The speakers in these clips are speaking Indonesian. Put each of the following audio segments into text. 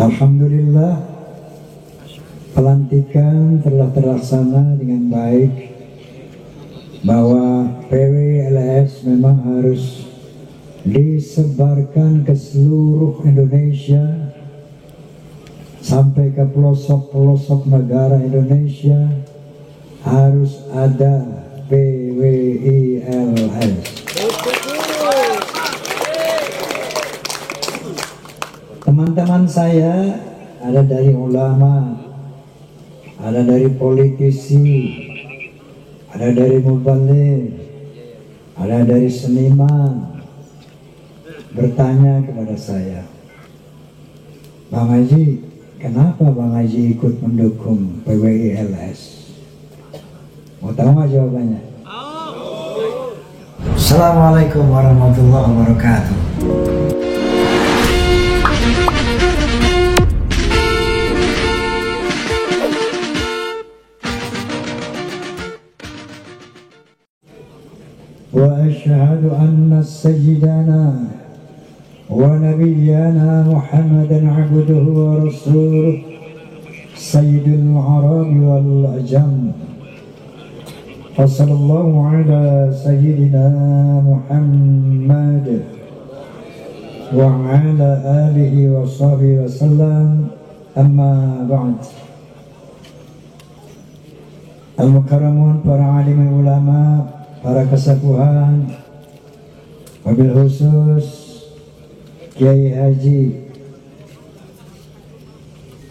Alhamdulillah, pelantikan telah terlaksana dengan baik, bahwa PWLS memang harus disebarkan ke seluruh Indonesia sampai ke pelosok-pelosok negara Indonesia. Harus ada PWILS. Teman-teman saya ada dari ulama, ada dari politisi, ada dari mubaligh, ada dari seniman, bertanya kepada saya, Bang Haji, kenapa Bang Haji ikut mendukung PWILS? Mau tahu nggak jawabannya? Assalamualaikum warahmatullahi wabarakatuh. وأشهد أن سيدنا ونبينا محمدا عبده ورسوله سيد العرب والعجم وصلى الله على سيدنا محمد وعلى آله وصحبه وسلم أما بعد. Al-Mukarramun, para alim ulama, para kesepuhan, wabil khusus Kiai Haji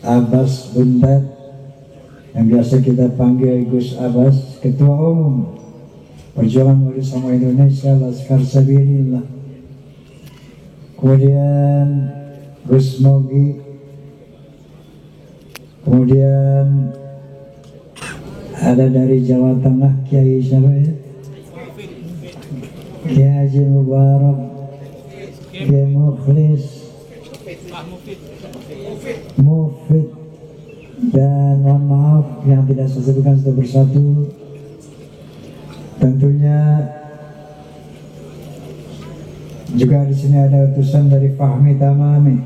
Abbas Bundat yang biasa kita panggil Gus Abbas, Ketua Umum Perjuangan Maulid Sama Indonesia Laskar Sabilillah, kemudian Gus Mogi, kemudian ada dari Jawa Tengah Kiai siapa ya? Kiai Haji Mubarak, Kiai Mukhlis, Mufid, dan mohon maaf yang tidak saya sebutkan satu persatu. Tentunya juga di sini ada utusan dari Fahmi Tamami,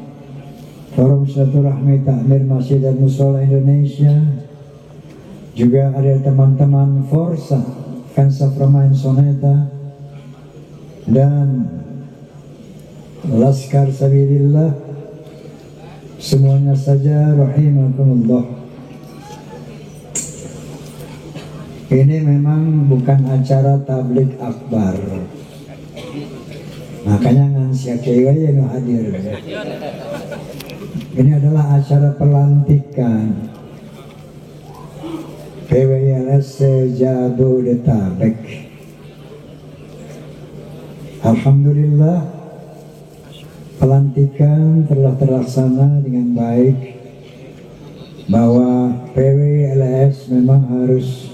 Forum Silaturahmi Takmir Masjid dan Musola Indonesia. Juga ada teman-teman Forsa, Fans of Ramain Soneta, dan Laskar Sabilillah, semuanya saja rahimakumullah. Ini memang bukan acara tablik akbar, makanya ngansia kiai yang hadir. Ini adalah acara pelantikan PWILS Jabodetabek. Alhamdulillah, pelantikan telah terlaksana dengan baik, bahwa PWILS memang harus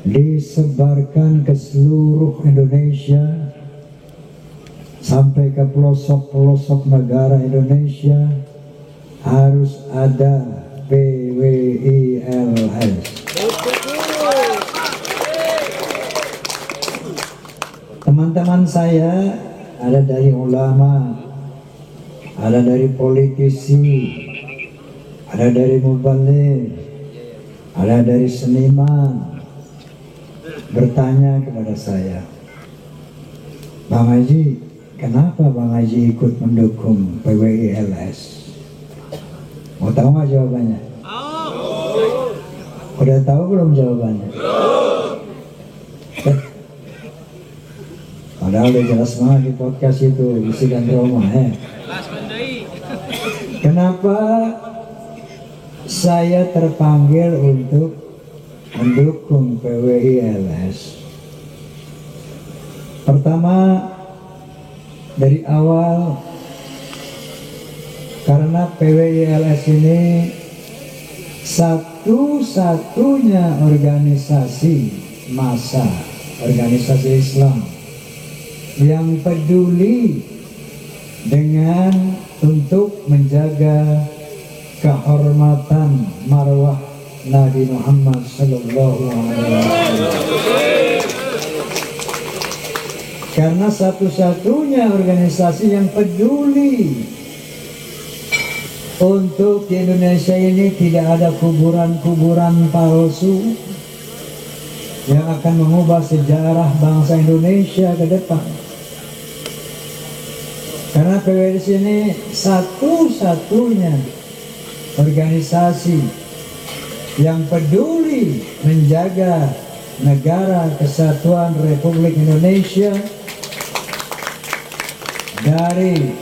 disebarkan ke seluruh Indonesia sampai ke pelosok-pelosok negara Indonesia. Harus ada PWILS. Teman-teman saya ada dari ulama, ada dari politisi, ada dari mubaligh, ada dari seniman, bertanya kepada saya, Bang Haji, kenapa Bang Haji ikut mendukung PWILS? Mau tahu nggak jawabannya? Udah tahu belum jawabannya? Padahal udah jelas banget di podcast itu, bisikan Roma ya. Kenapa saya terpanggil untuk mendukung PWILS? Pertama, dari awal, karena PWILS ini satu-satunya organisasi massa, organisasi Islam yang peduli dengan untuk menjaga kehormatan marwah Nabi Muhammad sallallahu alaihi wasallam. Karena satu-satunya organisasi yang peduli untuk di Indonesia ini tidak ada kuburan-kuburan palsu yang akan mengubah sejarah bangsa Indonesia ke depan. Karena PWDS ini satu-satunya organisasi yang peduli menjaga negara kesatuan Republik Indonesia dari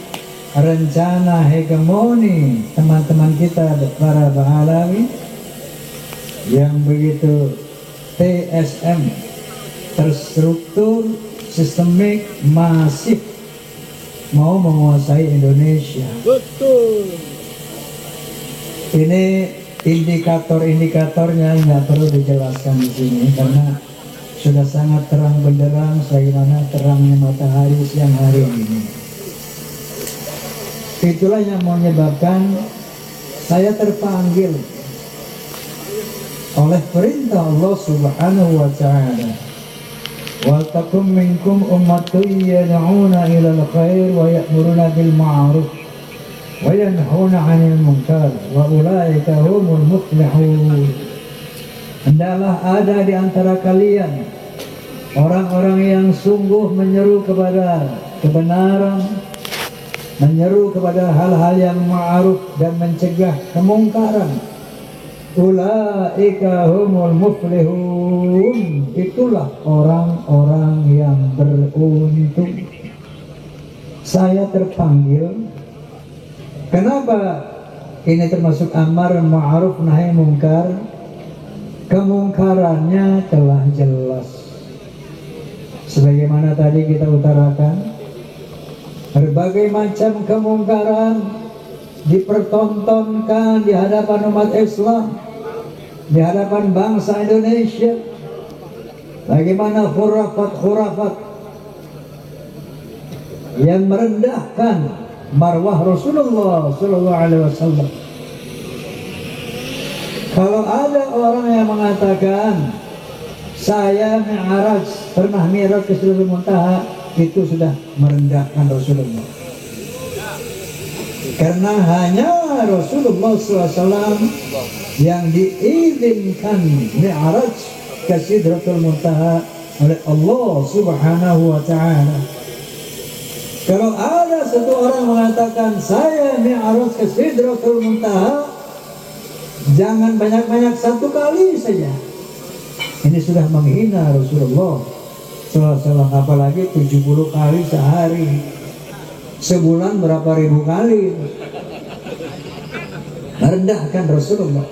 rencana hegemoni teman-teman kita para Pahlawi yang begitu TSM, terstruktur, sistemik, masif, mau menguasai Indonesia. Betul. Ini indikator-indikatornya nggak perlu dijelaskan di sini karena sudah sangat terang benderang sebagaimana terangnya matahari siang hari ini. Itulah yang menyebabkan saya terpanggil oleh perintah Allah Subhanahu wa Ta'ala. Wa takum minkum ummatun yad'una ila al-khair wa ya'muruna bil ma'ruf wa yanhauna 'anil munkar wa ulaika humul muflihun. Hendaklah ada di antara kalian orang-orang yang sungguh menyeru kepada kebenaran, menyeru kepada hal-hal yang ma'ruf dan mencegah kemungkaran. Ulaika humul muflihun. Itulah orang-orang yang beruntung. Saya terpanggil. Kenapa? Ini termasuk amar ma'ruf nahi mungkar. Kemungkarannya telah jelas. Sebagaimana tadi kita utarakan, berbagai macam kemungkaran dipertontonkan di hadapan umat Islam, di hadapan bangsa Indonesia. Bagaimana khurafat-khurafat yang merendahkan marwah Rasulullah Sallallahu Alaihi Wasallam. Kalau ada orang yang mengatakan saya mi'raj, pernah mi'raj ke Sidratul Muntaha, itu sudah merendahkan Rasulullah. Karena hanya Rasulullah SAW yang diizinkan mi'raj ke Sidratul Muntaha oleh Allah Subhanahu wa Ta'ala. Kalau ada satu orang mengatakan saya mi'raj ke Sidratul Muntaha, jangan banyak-banyak, satu kali saja. Ini sudah menghina Rasulullah SAW, apalagi 70 kali sehari. Sebulan berapa ribu kali merendahkan Rasulullah.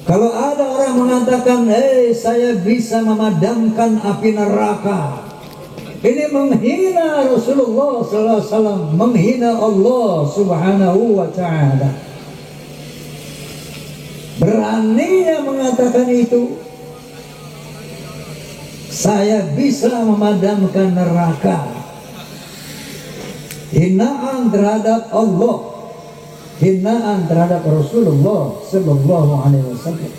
Kalau ada orang mengatakan, saya bisa memadamkan api neraka, ini menghina Rasulullah SAW, menghina Allah Subhanahu wa Ta'ala. Beraninya mengatakan itu, saya bisa memadamkan neraka. Hinaan terhadap Allah, hinaan terhadap Rasulullah Sallallahu Alaihi Wasallam.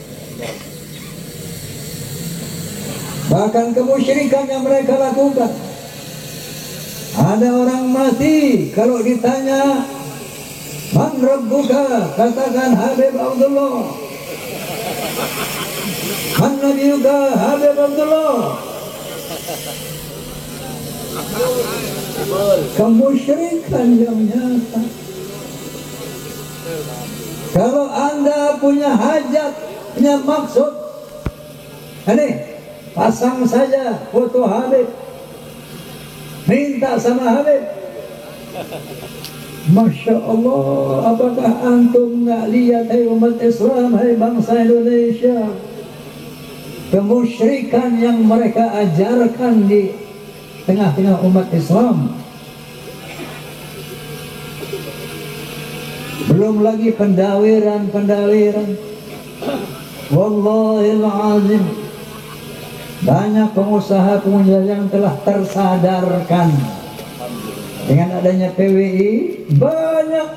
Bahkan kemusyrikan yang mereka lakukan. Ada orang mati, kalau ditanya Man Rabbuka, katakan Habib Abdullah. Man Nabiyuka, Habib Abdullah. Kemusyrikan yang nyata. Kalau Anda punya hajat, punya maksud, ini pasang saja foto Habib, minta sama Habib. Masya Allah, apakah antum nggak lihat, hai umat Islam, hai bangsa Indonesia, kemusyrikan yang mereka ajarkan di tengah-tengah umat Islam? Belum lagi pendawiran. Wallahil azim, banyak pengusaha-pengusaha yang telah tersadarkan dengan adanya PWI. Banyak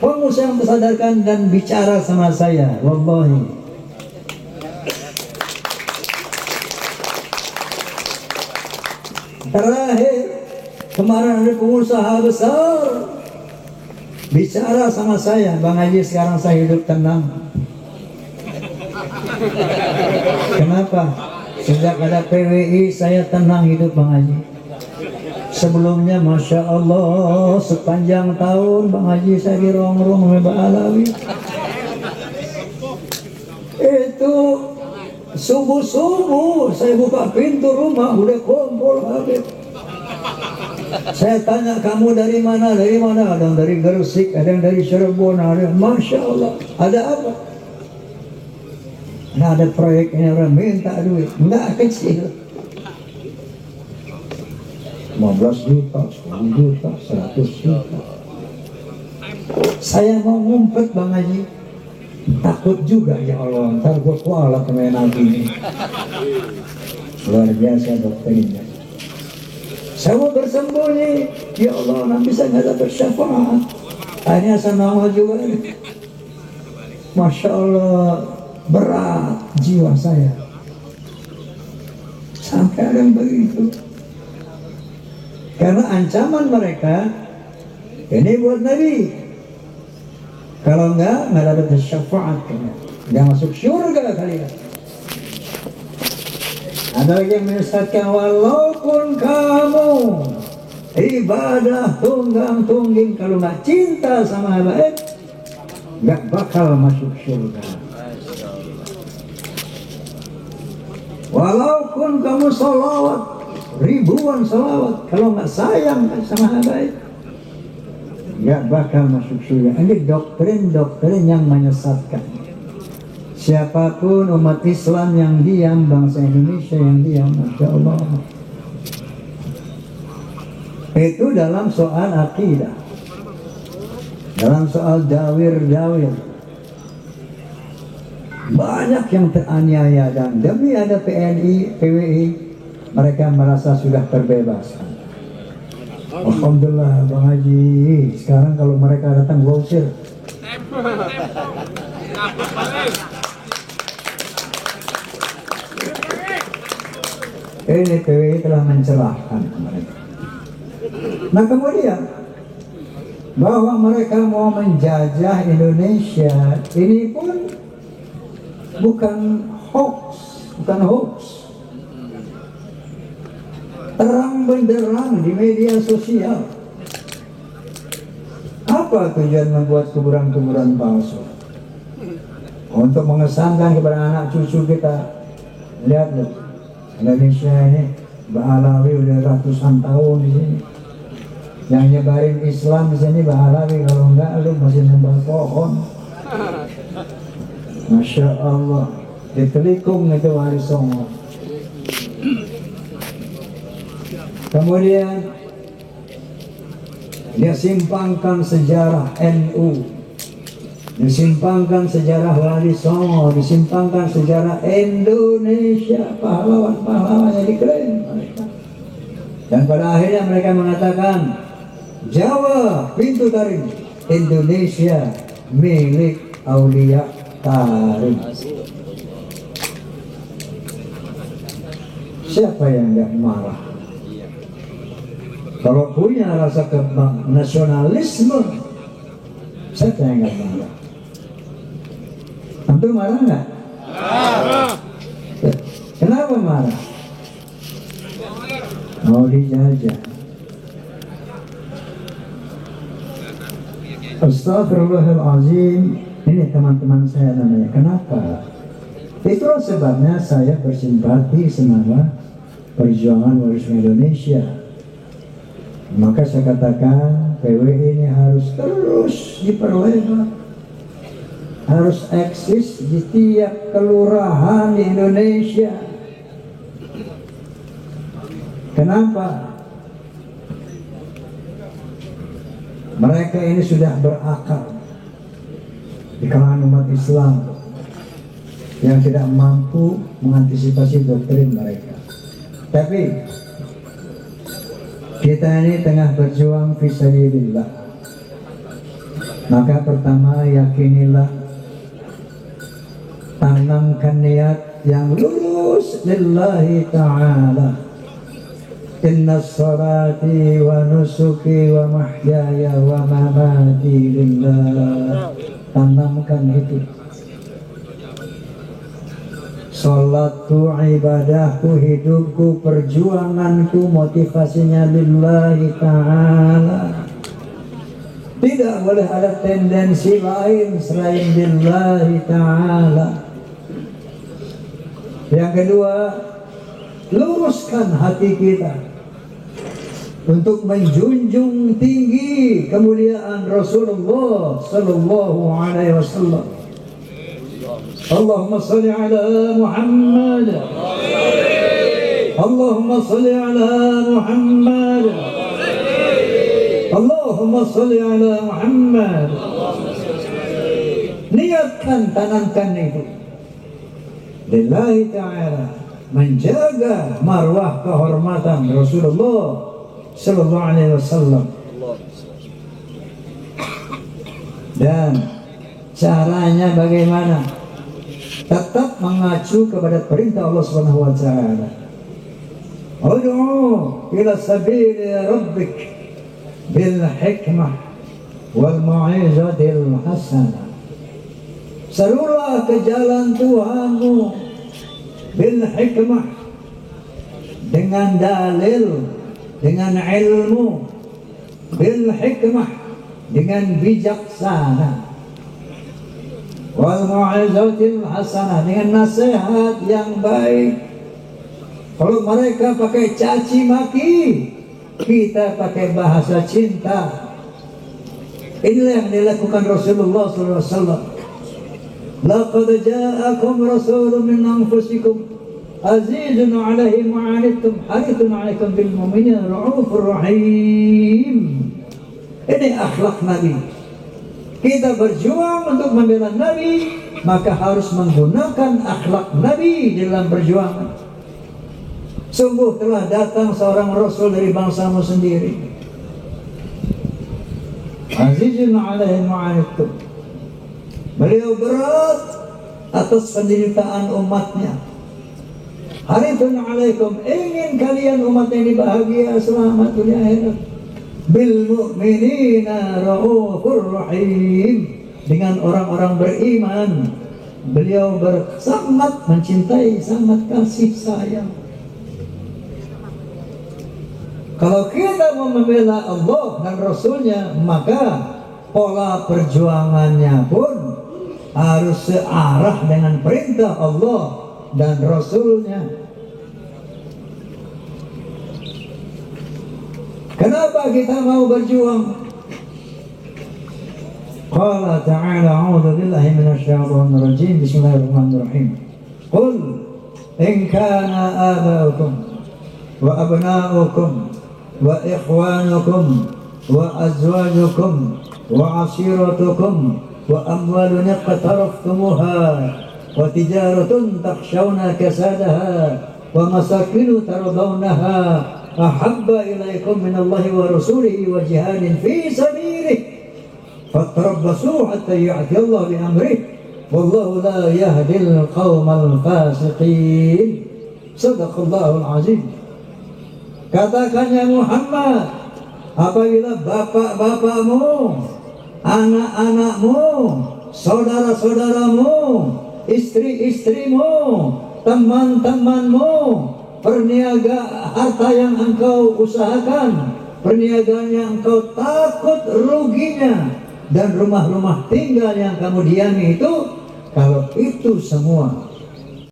pengusaha yang tersadarkan dan bicara sama saya. Wallahi, terakhir kemarin ada pengusaha besar bicara sama saya, Bang Haji, sekarang saya hidup tenang. Kenapa? Sejak ada PWI saya tenang hidup, Bang Haji. Sebelumnya Masya Allah sepanjang tahun Bang Haji saya dirongrong oleh Mbak Alawi. Itu subuh-subuh saya buka pintu rumah udah kumpul Habib. Saya tanya, kamu dari mana? Dari mana? Ada yang dari Gresik, ada yang dari Cirebon, ada. Masya Allah, ada apa? Nah, ada proyek ini orang minta duit, enggak kecil. 15 juta, 10 juta, 100 juta. Saya mau ngumpet Bang Haji, takut juga ya Allah, ntar gue kualat sama Nabi ini. Luar biasa dokternya. Saya mau bersembunyi, ya Allah, nanti saya nggak dapat syafaat. Akhirnya saya nongol juga. Masya Allah, berat jiwa saya. Sampai ada yang begitu. Karena ancaman mereka, ini buat Nabi. Kalau nggak dapat syafaat, nggak masuk surga kalian. Ada lagi yang menyesatkan, walaupun kamu ibadah tunggang-tungging, kalau nggak cinta sama habaib, nggak bakal masuk surga. Walaupun kamu salawat, ribuan salawat, kalau nggak sayang sama habaib, nggak bakal masuk surga. Ini doktrin-doktrin yang menyesatkan. Siapapun umat Islam yang diam, bangsa Indonesia yang diam, Masya Allah. Itu dalam soal akidah, dalam soal dawir-dawir. Banyak yang teraniaya dan demi ada PNI, PWI, mereka merasa sudah terbebaskan. Alhamdulillah Bang Haji, sekarang kalau mereka datang gua usir. Ini PWI telah mencelahkan mereka. Nah kemudian bahwa mereka mau menjajah Indonesia, ini pun bukan hoax. Terang benderang di media sosial. Apa tujuan membuat kuburan-kuburan palsu? Untuk mengesankan kepada anak cucu kita. Lihat loh, Indonesia ini Mbak Alawi udah ratusan tahun di sini. Yang nyebarin Islam di sini Mbak Alawi, kalau enggak lu masih nembak pohon. Masya Allah, di Telikung itu Wali Songo. Kemudian dia simpangkan sejarah NU, disimpangkan sejarah Wali Songo, disimpangkan sejarah Indonesia, pahlawan-pahlawan yang diklaim mereka. Dan pada akhirnya mereka mengatakan, Jawa pintu taring, Indonesia milik Aulia Taring. Siapa yang tidak marah? Kalau punya rasa nasionalisme, siapa yang nggak marah? Antum marah nggak? Kenapa marah? Mau dijajah. Astagfirullahaladzim. Ini teman-teman saya namanya. Kenapa? Itulah sebabnya saya bersimpati sama perjuangan waris Indonesia. Maka saya katakan PWI ini harus terus diperlebar, harus eksis di tiap kelurahan di Indonesia. Kenapa? Mereka ini sudah berakal di kalangan umat Islam yang tidak mampu mengantisipasi doktrin mereka. Tapi kita ini tengah berjuang fisabilillah. Maka pertama yakinilah, tanamkan niat yang lurus lillahi ta'ala. Inna salati wa nusuki wa mahyaya wa mamati lillah. Tanamkan itu. Salatku, ibadahku, hidupku, perjuanganku, motivasinya lillahi ta'ala. Tidak boleh ada tendensi lain selain lillahi ta'ala. Yang kedua, luruskan hati kita untuk menjunjung tinggi kemuliaan Rasulullah sallallahu alaihi wasallam. Allahumma salli ala Muhammad. Allahumma salli ala Muhammad. Allahumma salli ala Muhammad. Niatkan, tanamkan itu lillahi ta'ala, menjaga marwah kehormatan Rasulullah sallallahu alaihi wasallam. Dan caranya bagaimana? Tetap mengacu kepada perintah Allah Subhanahu wa taala. Ud'u ila sabili rabbik bil hikmah wal mau'izatil hasanah. Serulah ke jalan Tuhanmu bil hikmah, dengan dalil, dengan ilmu, bil hikmah, dengan bijaksana, wal mau'izatil hasanah, dengan nasihat yang baik. Kalau mereka pakai caci maki, kita pakai bahasa cinta. Inilah yang dilakukan Rasulullah SAW. Laqad ja'akum rasulun min anfusikum azizun 'alaihi ma 'anittum harisun 'alaikum bil mu'minina ra'ufur rahim. Ini akhlak Nabi. Kita berjuang untuk membela Nabi, maka harus menggunakan akhlak Nabi dalam perjuangan. Sungguh telah datang seorang Rasul dari bangsamu sendiri. Azizun 'alaihi ma 'anittum. Beliau berat atas penderitaan umatnya. Harisun 'alaikum, ingin kalian umat ini bahagia selamat dunia akhirat. Bil mu'minina ra'ufur rahim, dengan orang-orang beriman beliau sangat mencintai, sangat kasih sayang. Kalau kita mau membela Allah dan Rasulnya, maka pola perjuangannya pun harus searah dengan perintah Allah dan Rasulnya. Kenapa kita mau berjuang? Qala ta'ala, a'udzu billahi minasyaitonir rajim. Bismillahirrahmanirrahim. Qul in kana aba'ukum wa abna'ukum wa ikhwanukum wa azwajukum wa ashiratukum wa amwalun iqtaraftumuha wa tijaratun takhshawna kasadaha wa masakinu tardawnaha ahabba ilaikum minallahi wa rasulihi wa jihadin fi sabilihi fatarabbasu hatta ya'ti Allah bi amrihi wallahu la yahdil qaumal fasiqin. Sadaqallahul azim. Katakan ya Muhammad, apabila bapak-bapakmu, anak-anakmu, saudara-saudaramu, istri-istrimu, teman-temanmu, perniaga harta yang engkau usahakan, perniagaan yang engkau takut ruginya, dan rumah-rumah tinggal yang kamu diami itu, kalau itu semua